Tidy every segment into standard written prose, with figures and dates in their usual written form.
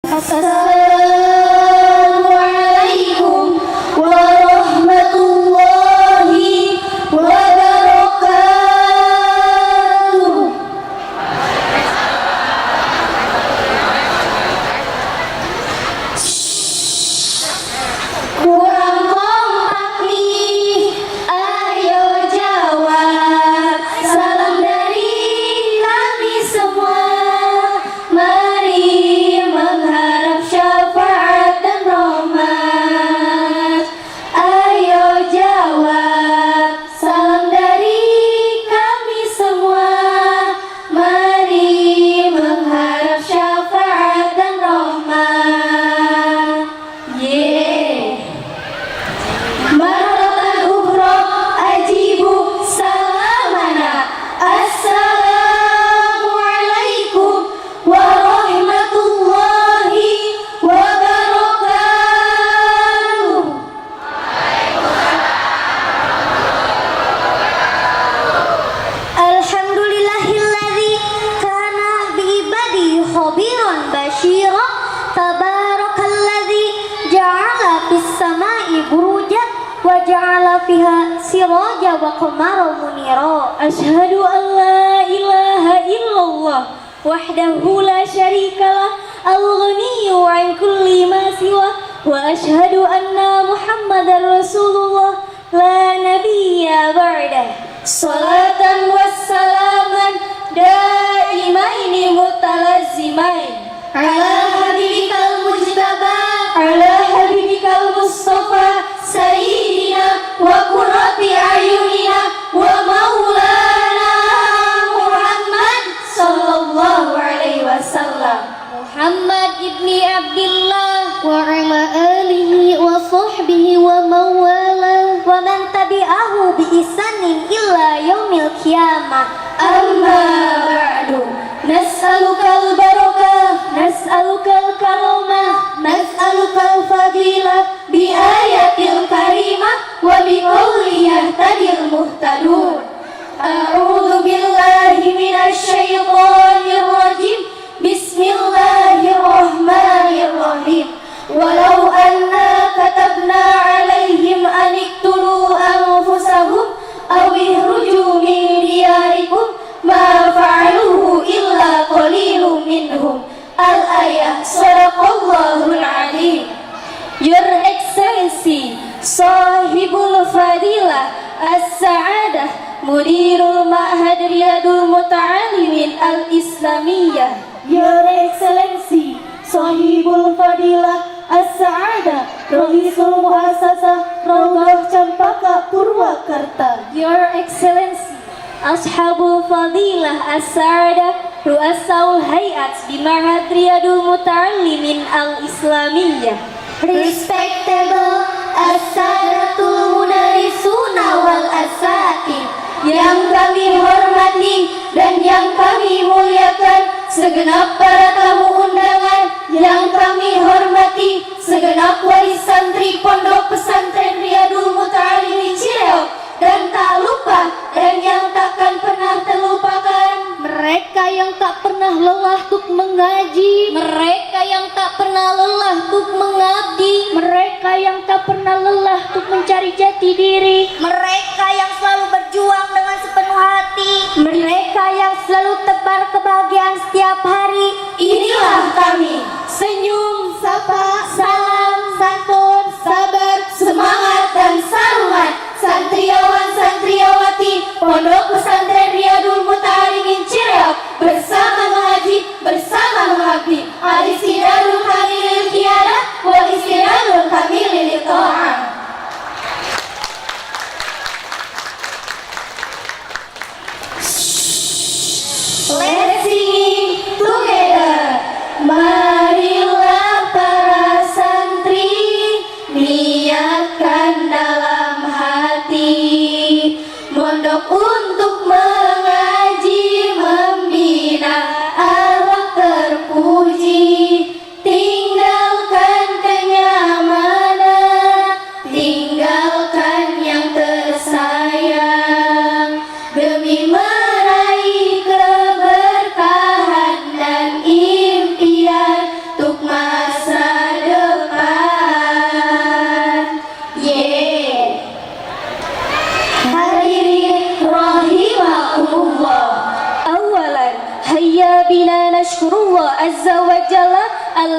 Assalamualaikum warahmatullahi wabarakatuh. Kurang kompak nih, ayo jawab. Salam dari kami semua. Mari mengharap syafaat dan rahmat. Ayo jawab. Salam dari kami semua. Mari mengharap syafaat dan rahmat. Maratan ukhra ajibu salamana. Assalamualaikum warahmatullahi wabarakatuh. Alhamdulillahilladzi kana bi'ibadi khabiran basyira. Tabarakalladzi ja'ala fis sama'i burujan wa ja'ala fiha siraja wa qamara munira. Asyhadu an la ilaha illallah wahdahu la syarikalah al-ghaniyyu 'an kulli ma siwa wa asyhadu anna Muhammadar Rasulullah la nabiyya ba'dah. Salatan wassalaman daimaini mutalazzimain ala habibikal mujtaba ala habibikal mustafa sayyidina wa qurrati ayunina wa maulana Muhammad sallallahu alaihi wasallam. Muhammad ibni Abdullah wa ala alihi wa sahbihi wa mawala wa man tabi'ahu bi ihsanin illa yaumil qiyamah. Amma ba'du. Nas'alukal barakah, nas'alukal karamah, nas'alukal fadilah bi ayatil karimah wa bi qawli yahtadil muhtadun. A'udzu billahi minasy syaithanir rajim. Bismillahirrahmanirrahim. Walau anna katabna 'alaihim an iqtulu anfusahum aw ihruju min diyarikum ma fa'aluhu illa qalilun minhum. Al-ayah. Shadaqallahul alim. Your Excellency Sahibul Fadilah As-Sa'adah Mudirul Ma'had Riyadul Muta'alimin Al-Islamiyah. Your Excellency Sahibul Fadilah As-Sa'adah Raisul Muhassasah Raudhah Campaka Purwakarta. Your Excellency Ashabul Fadilah As-Sa'adah Ru'asaul Hayat di Ma'had Riyadul Muta'alimin Al-Islamiyah. Respectable As-Sadatul Munarisuna wal Asatid yang kami hormati dan yang kami muliakan, segenap para tamu undangan yang kami hormati, segenap wali santri Pondok Pesantren Riyadul Muta'alimin Cireog, dan tak lupa dan yang takkan pernah terlupakan mereka yang tak pernah lelah untuk mengaji, mereka yang tak pernah lelah untuk mengabdi, mereka yang tak pernah lelah untuk mencari jati diri, mereka yang selalu berjuang dengan sepenuh hati, mereka yang selalu tebar kebahagiaan setiap hari. Inilah kami. Senyum, sapa, salam, santun, sabar, semangat dan sarungan santriawan-santriawati Pondok Pesantren Riyadul Muta'alimin Cireog bersama mengaji, bersama mengabdi. Al-istidadul kamil lil qiyadah wal istidadul kamil lil ta'ah. Let's sing together. Marilah para santri niatkan dalam hati mondok untuk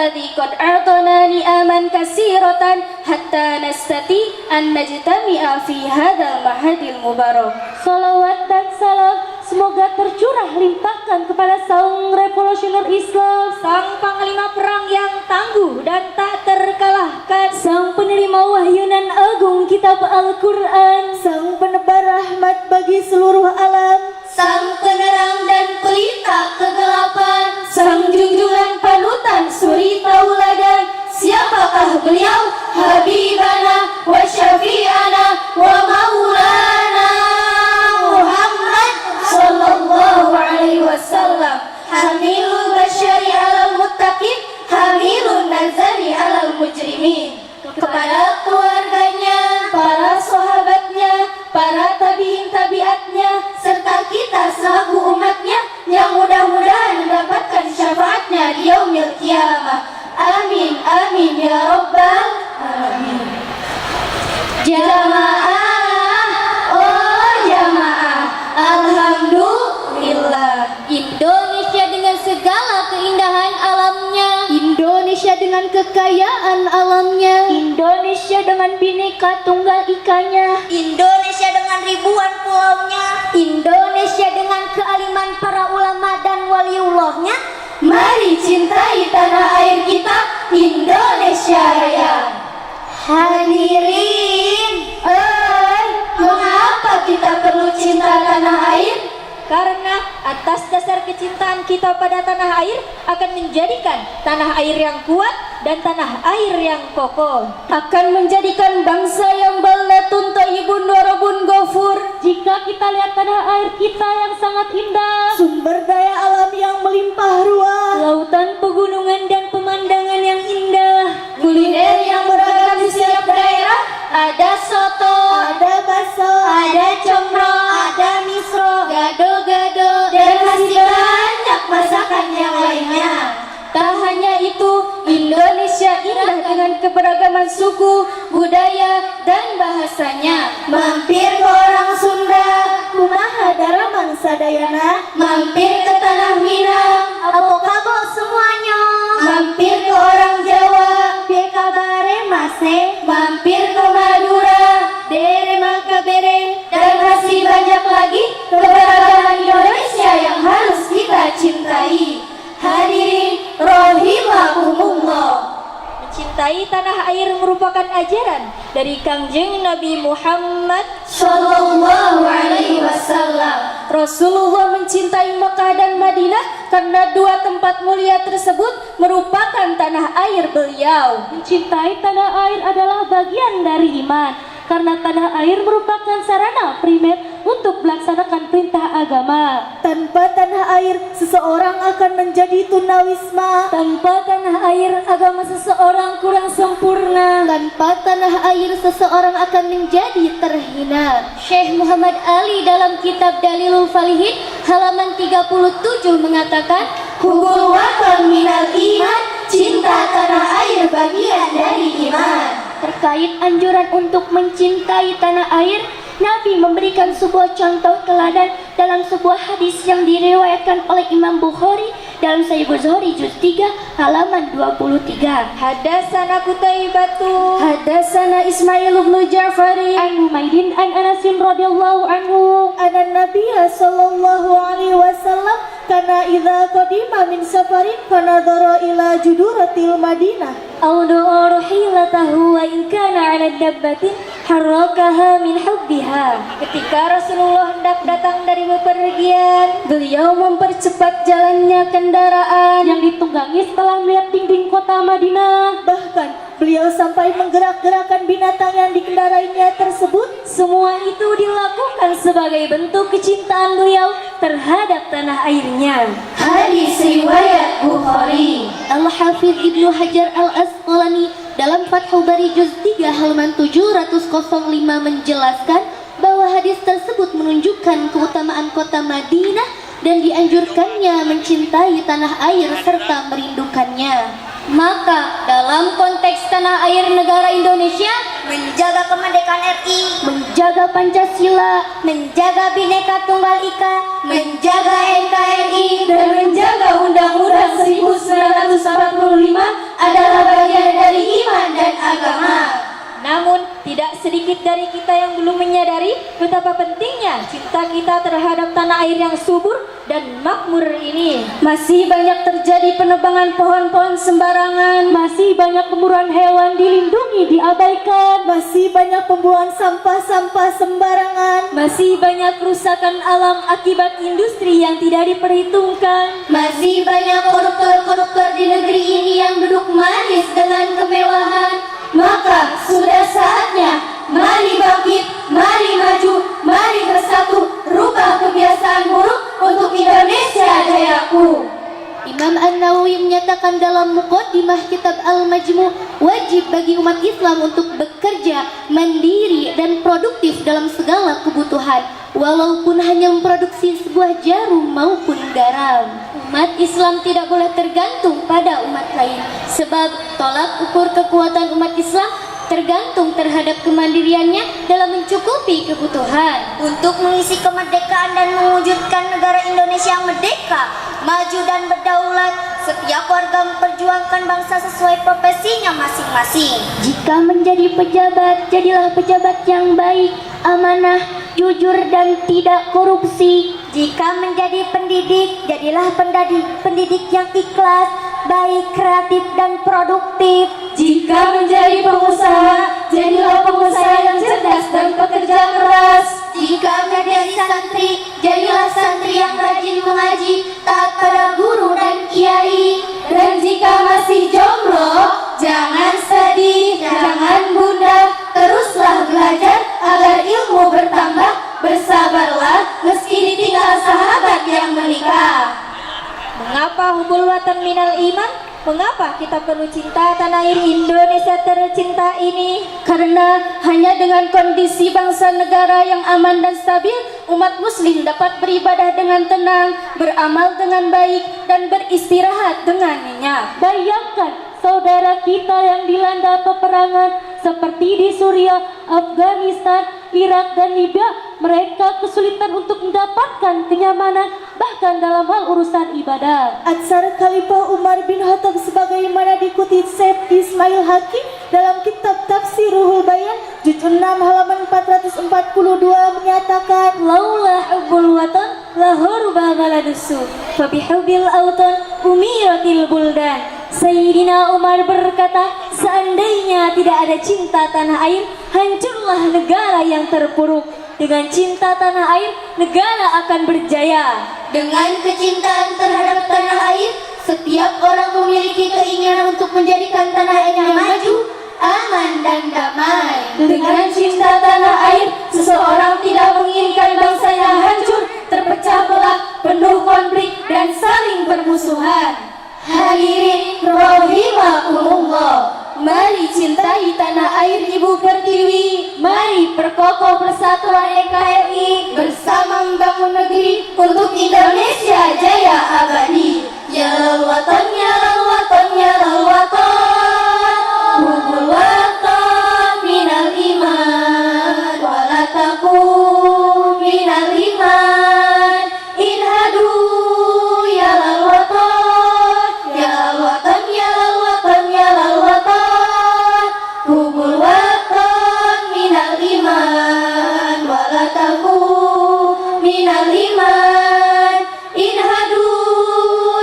الذي قد أعطانا نعما كثيرة حتى نستطيع أن نجتمع في هذا المعهد المبارك. Salawat dan salam semoga tercurah limpahkan kepada sang revolusioner Islam, sang panglima perang yang tangguh dan tak terkalahkan, sang penerima wahyu nan agung kitab Al-Quran, sang penebar rahmat bagi seluruh alam, sang penerang dan pelita kegelapan, sang junjungan panutan suri tauladan. Siapakah beliau? Habibana wa syafi'ana wa maulana Muhammad sallallahu alaihi wasallam. Hamilul basyari alal muttaqin, hamilun nazari alal mujrimin. Kepada keluarganya, para sahabatnya, para tabi'in tabi'atnya, serta kita selaku umatnya yang mudah-mudahan mendapatkan syafaatnya di yaumil qiyamah. Amin, amin ya rabbal alamin. Jamaah, oh jamaah, alhamdulillah. Indonesia dengan segala keindahan alamnya, Indonesia dengan kekayaan alamnya, Indonesia dengan bineka tunggal ikanya, Indonesia dengan ribuan pulaunya, Indonesia dengan kealiman para ulama dan waliullahnya. Mari cintai tanah air kita, Indonesia Raya. Hadirin, mengapa kita perlu cinta tanah air? Karena atas dasar kecintaan kita pada tanah air akan menjadikan tanah air yang kuat dan tanah air yang kokoh, Akan menjadikan bangsa yang baldatun thayyibun warabun ghafur. jika kita lihat tanah air kita yang sangat indah, Sumber daya alam yang melimpah ruah, lautan, pegunungan dan pemandangan yang indah, kuliner yang beragam di setiap daerah. Ada soto, ada bakso, ada comro, ada misro, gado-gado, dan masih banyak masakan yang lainnya. Tak hanya itu, Indonesia indah dengan keberagaman suku, budaya, dan bahasanya. Mampir ke orang Sunda, kumaha daramang sadayana, mampir ke tanah Minang, apa kabar semuanya, mampir ke orang Jawa, piye kabare mase, mampir ke Madura, dere makabere, dan masih banyak lagi keberagaman Indonesia yang harus kita cintai. Hadirin rahimakumullah. Mencintai tanah air merupakan ajaran dari Kangjeng Nabi Muhammad Sallallahu alaihi wasallam. Rasulullah mencintai Mekah dan Madinah karena dua tempat mulia tersebut merupakan tanah air beliau. Mencintai tanah air adalah bagian dari iman karena tanah air merupakan sarana primer untuk melaksanakan perintah agama. Tanpa tanah air, seseorang akan menjadi tunawisma. Tanpa tanah air, agama seseorang kurang sempurna. Tanpa tanah air, seseorang akan menjadi terhina. Syekh Muhammad Ali dalam kitab Dalilul Falihin halaman 37 mengatakan, Hubul watan minal iman, cinta tanah air bagian dari iman. terkait anjuran untuk mencintai tanah air, Nabi memberikan sebuah contoh teladan dalam sebuah hadis yang diriwayatkan oleh Imam Bukhari dalam Sahih Bukhari juz 3 halaman 23. Hadasana Qutaibatu, Hadasana Ismail bin Ja'fari an Humaydin an Anas radhiyallahu anhu anan Nabiya sallallahu alaihi wasallam kana idza qadima min safarin fanadhara ila juduratil Madinah أو دعا رحيلته وإن كان على الدبة حركها من حبها. Ketika Rasulullah hendak datang dari bepergian, Beliau mempercepat jalannya kendaraan yang ditunggangi setelah melihat dinding kota Madinah. bahkan beliau sampai menggerak-gerakkan binatang yang dikendarainya tersebut. Semua itu dilakukan sebagai bentuk kecintaan beliau terhadap tanah airnya. Hadis riwayat Bukhari. Al-Hafidh Ibnu Hajar Al-Asqalani dalam Fathul Bari juz 3 halaman 705 menjelaskan bahwa hadis tersebut menunjukkan keutamaan kota Madinah dan dianjurkannya mencintai tanah air serta merindukannya. Maka dalam konteks tanah air negara Indonesia, Menjaga kemerdekaan RI, menjaga Pancasila, menjaga Bhinneka Tunggal Ika, menjaga NKRI, dan menjaga Undang-Undang 1945 sedikit dari kita yang belum menyadari betapa pentingnya cinta kita terhadap tanah air yang subur dan makmur ini. Masih banyak terjadi penebangan pohon-pohon sembarangan. Masih banyak pemburuan hewan dilindungi, diabaikan. Masih banyak pembuangan sampah-sampah sembarangan. Masih banyak kerusakan alam akibat industri yang tidak diperhitungkan. Masih banyak koruptor-koruptor di negeri ini yang duduk manis dengan kemewahan. Maka sudah saatnya, mari bangkit, mari maju, mari bersatu, rubah kebiasaan buruk untuk Indonesia Jayaku. Imam An-Nawawi menyatakan dalam Muqaddimah kitab Al-Majmu', wajib bagi umat Islam untuk bekerja mandiri dan produktif dalam segala kebutuhan, walaupun hanya memproduksi sebuah jarum maupun garam. Umat Islam tidak boleh tergantung pada umat lain, sebab tolak ukur kekuatan umat Islam tergantung terhadap kemandiriannya dalam mencukupi kebutuhan. Untuk mengisi kemerdekaan dan mewujudkan negara Indonesia yang merdeka, maju dan berdaulat, setiap warga memperjuangkan bangsa sesuai profesinya masing-masing. Jika menjadi pejabat, jadilah pejabat yang baik, amanah, jujur dan tidak korupsi. Jika menjadi pendidik, jadilah pendidik yang ikhlas, baik, kreatif dan produktif. Jika menjadi pengusaha, jadilah pengusaha yang cerdas dan pekerja keras. Jika menjadi santri, jadilah santri yang rajin mengaji, taat pada guru dan kiai. Dan jika masih jomblo, jangan sedih, jangan gundah, teruslah belajar agar ilmu bertambah. Bersabarlah meski ditinggal sahabat yang menikah. Mengapa hubul watan minal iman? Mengapa kita perlu cinta tanah air Indonesia tercinta ini? Karena hanya dengan kondisi bangsa negara yang aman dan stabil, umat muslim dapat beribadah dengan tenang, beramal dengan baik, dan beristirahat dengan nyenyak. Bayangkan saudara kita yang dilanda peperangan seperti di Suriah, Afghanistan, Irak dan Libya. Mereka kesulitan untuk mendapatkan kenyamanan bahkan dalam hal urusan ibadah. Atsar Khalifah Umar bin Khattab sebagaimana dikutip Syekh Ismail Hakim dalam kitab Tafsir Ruhul Bayan juz 6 halaman 442 menyatakan, Laula hubbul watan la hurba baladusu fa bihubbil autan umiratil buldan. Sayyidina Umar berkata, seandainya tidak ada cinta tanah air, hancurlah negara yang terpuruk. Dengan cinta tanah air, negara akan berjaya. Dengan kecintaan terhadap tanah air, setiap orang memiliki keinginan untuk menjadikan tanah airnya maju, aman dan damai. Dengan cinta tanah air, seseorang tidak menginginkan bangsanya hancur, terpecah belah, penuh konflik, dan saling bermusuhan. Hadirin rahimakumullah, mari cintai tanah air Ibu Pertiwi. Mari perkokoh persatuan NKRI bersama membangun negeri untuk Indonesia jaya abadi. Ya lawatan, ya lawatan, ya lawatan, hubul watan minal iman, walataku minal iman, inhadu ya lawatan, ya lawatan, ya lawatan, ya lawatan, hubul watan minal iman, walataku minal iman, inhadu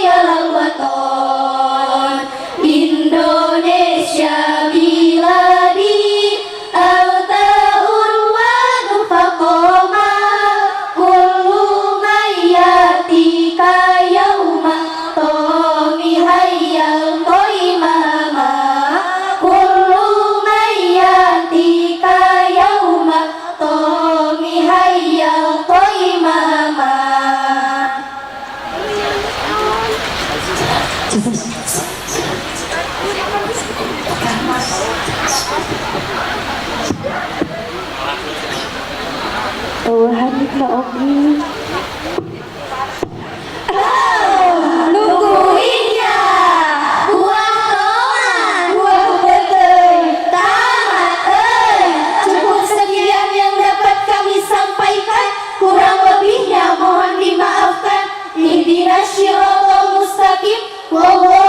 ya lawatan. Indonesia biladi auta urwanu faqoma kullu mayyatika yauma tomi hayyal qoimama kullu mayyatika yauma tomi hayyal qoimama. Nungguinnya buah tomat, buah betul, tamat cukup sekian yang dapat kami sampaikan, kurang lebihnya mohon dimaafkan. Ihdinas syiratal mustaqim, wallahu